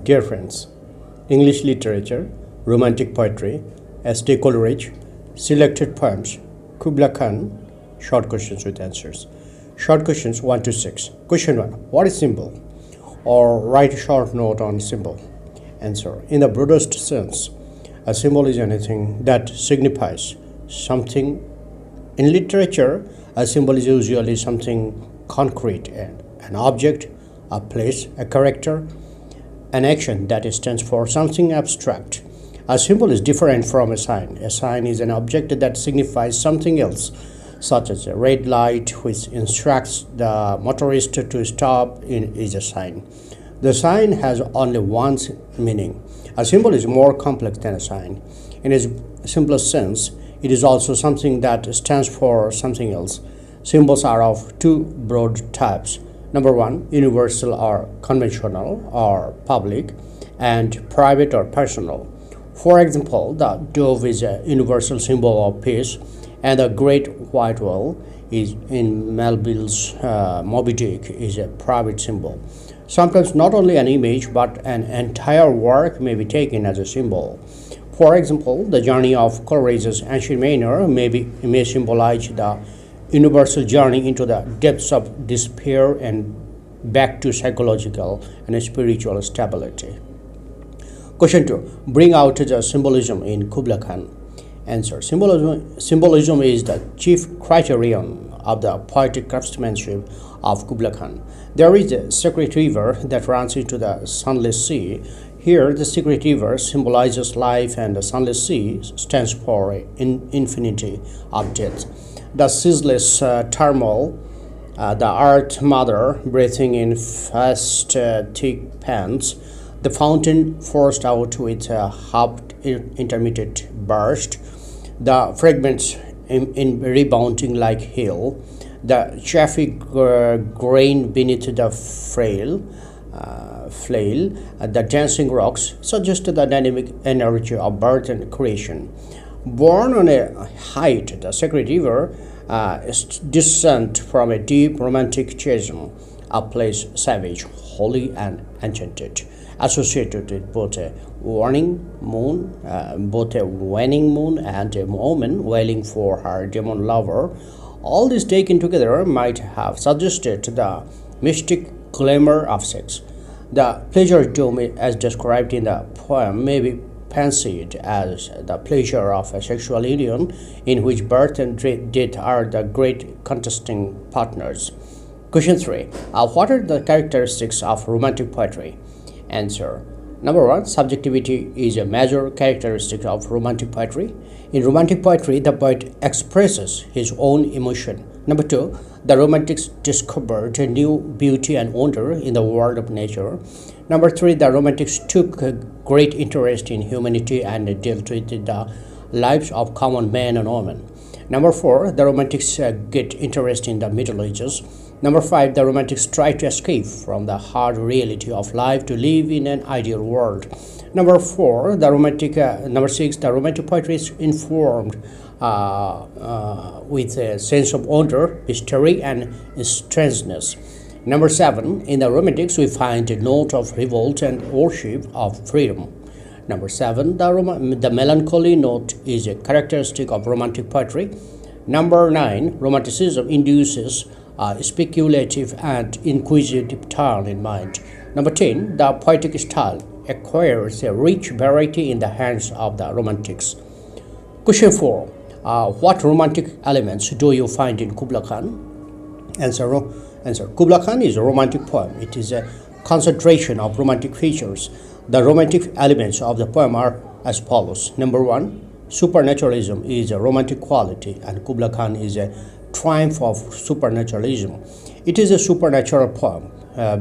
Dear friends, English literature, romantic poetry, S.T. Coleridge, selected poems, Kubla Khan, short questions with answers. Short questions 1 to 6. Question 1. What is symbol? Or write a short note on symbol. Answer. In the broadest sense, a symbol is anything that signifies something. In literature, a symbol is usually something concrete, an object, a place, a character, an action that stands for something abstract. A symbol is different from a sign. A sign is an object that signifies something else, such as a red light which instructs the motorist to stop is a sign. The sign has only one meaning. A symbol is more complex than a sign. In its simplest sense, it is also something that stands for something else. Symbols are of two broad types. Number one, universal or conventional or public, and private or personal. For example, the dove is a universal symbol of peace, and the great white whale is in Melville's Moby Dick is a private symbol. Sometimes not only an image but an entire work may be taken as a symbol. For example, the journey of Coleridge's Ancient Mariner may symbolize the universal journey into the depths of despair and back to psychological and spiritual stability. Question 2. Bring out the symbolism in Kubla Khan. Answer. Symbolism is the chief criterion of the poetic craftsmanship of Kubla Khan. There is a secret river that runs into the sunless sea. Here, the secret river symbolizes life, and the sunless sea stands for infinity of death. The ceaseless turmoil, the earth mother breathing in fast, thick pants, the fountain forced out with a half-intermittent burst, the fragments in rebounding like hail, the chaffy grain beneath the flail, the dancing rocks suggest the dynamic energy of birth and creation. Born on a height, the sacred river descent from a deep romantic chasm, a place savage, holy, and enchanted, associated with both a waning moon, both a waning moon and a woman wailing for her demon lover. All this taken together might have suggested the mystic glamour of sex. The pleasure dome, as described in the poem, may be fancied as the pleasure of a sexual union in which birth and death are the great contesting partners. Question 3. What are the characteristics of romantic poetry? Answer. Number 1. Subjectivity is a major characteristic of romantic poetry. In romantic poetry, the poet expresses his own emotion. Number 2. The romantics discovered a new beauty and wonder in the world of nature. Number 3. The romantics took a great interest in humanity and dealt with the lives of common men and women. Number 4. The romantics get interest in the Middle Ages. Number 5. The romantics try to escape from the hard reality of life to live in an ideal world. Number 6. The romantic poetry is informed with a sense of wonder, mystery, and strangeness. Number 7. In the romantics, we find a note of revolt and worship of freedom. Number 7. The melancholy note is a characteristic of romantic poetry. Number 9. Romanticism induces a speculative and inquisitive turn in mind. Number 10. The poetic style acquires a rich variety in the hands of the romantics. Question 4. What romantic elements do you find in Kubla Khan? Answer. Kubla Khan is a romantic poem. It is a concentration of romantic features. The romantic elements of the poem are as follows. Number 1. Supernaturalism is a romantic quality, and Kubla Khan is a triumph of supernaturalism. It is a supernatural poem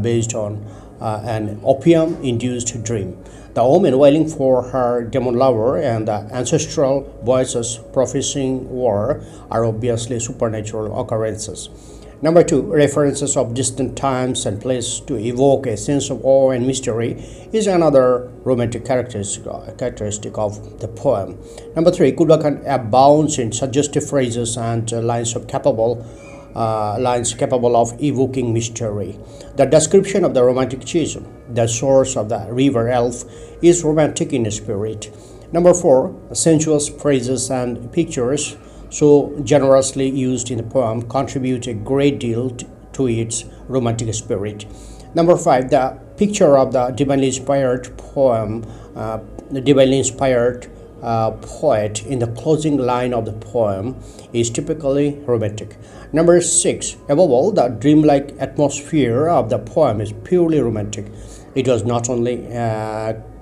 based on an opium-induced dream. The woman wailing for her demon lover and the ancestral voices professing war are obviously supernatural occurrences. Number 2, references of distant times and place to evoke a sense of awe and mystery is another romantic characteristic of the poem. Number 3, Kubla Khan abounds in suggestive phrases and lines of capable lines capable of evoking mystery. The description of the romantic schism, the source of the river Elf, is romantic in spirit. Number 4, sensuous phrases and pictures so generously used in the poem contribute a great deal to its romantic spirit. Number 5, the picture of the divinely inspired poet in the closing line of the poem is typically romantic. Number 6, above all, the dreamlike atmosphere of the poem is purely romantic. It was not only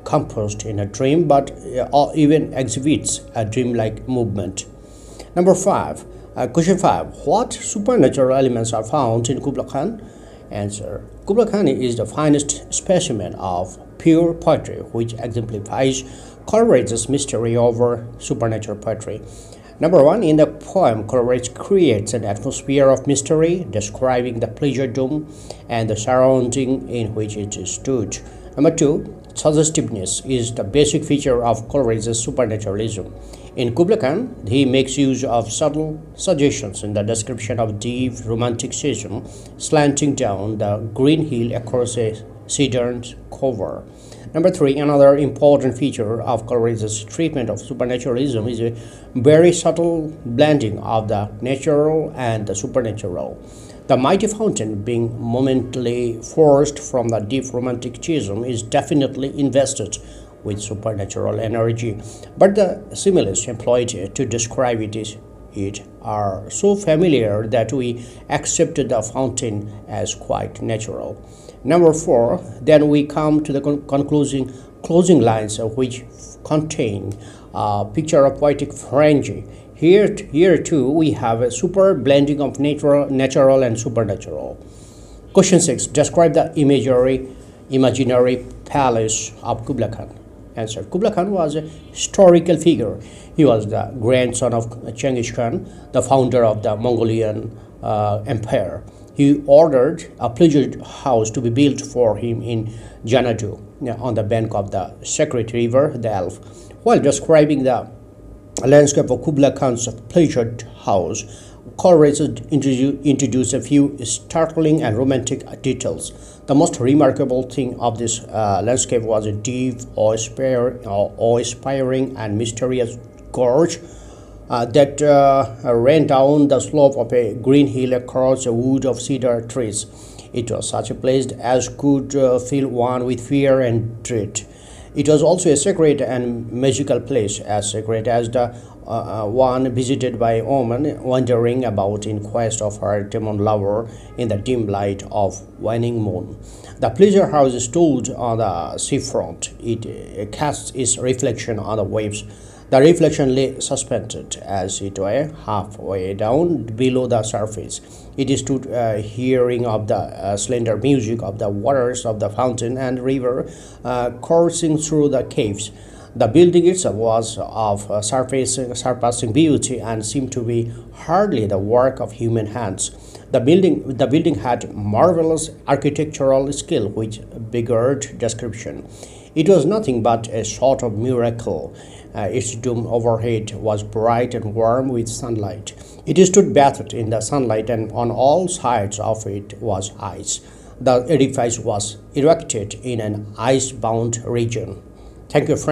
composed in a dream but even exhibits a dreamlike movement. Number 5, question 5. What supernatural elements are found in Kubla Khan? Answer. Kubla Khan is the finest specimen of pure poetry which exemplifies Coleridge's mystery over supernatural poetry. Number 1, in the poem, Coleridge creates an atmosphere of mystery, describing the pleasure dome and the surrounding in which it stood. Number 2, suggestiveness is the basic feature of Coleridge's supernaturalism. In Kubla Khan, he makes use of subtle suggestions in the description of deep romantic schism slanting down the green hill across a cedar cover. Number 3, another important feature of Coleridge's treatment of supernaturalism is a very subtle blending of the natural and the supernatural. The mighty fountain, being momentarily forced from the deep romantic schism, is definitely invested with supernatural energy, but the similes employed to describe it are so familiar that we accept the fountain as quite natural. Number 4, then we come to the closing lines which contain a picture of poetic frenzy. Here too we have a super blending of natural and supernatural. Question 6. Describe the imaginary palace of Kubla Khan. Answer. Kubla Khan was a historical figure. He was the grandson of Genghis Khan, the founder of the Mongolian Empire. He ordered a pleasure house to be built for him in Xanadu, on the bank of the sacred river, the Elf. While describing the landscape of Kubla Khan's pleasure house, Coleridge introduced a few startling and romantic details. The most remarkable thing of this landscape was a deep, awe-inspiring and mysterious gorge that ran down the slope of a green hill across a wood of cedar trees. It was such a place as could fill one with fear and dread. It was also a sacred and magical place, as sacred as the one visited by a woman wandering about in quest of her demon lover in the dim light of waning moon. The pleasure house stood on the seafront. It casts its reflection on the waves. The reflection lay suspended, as it were, halfway down below the surface. It stood hearing of the slender music of the waters of the fountain and river coursing through the caves. The building itself was of surpassing beauty and seemed to be hardly the work of human hands. The building had marvelous architectural skill which beggared description. It was nothing but a sort of miracle. Its dome overhead was bright and warm with sunlight. It stood bathed in the sunlight, and on all sides of it was ice. The edifice was erected in an ice-bound region. Thank you, friends.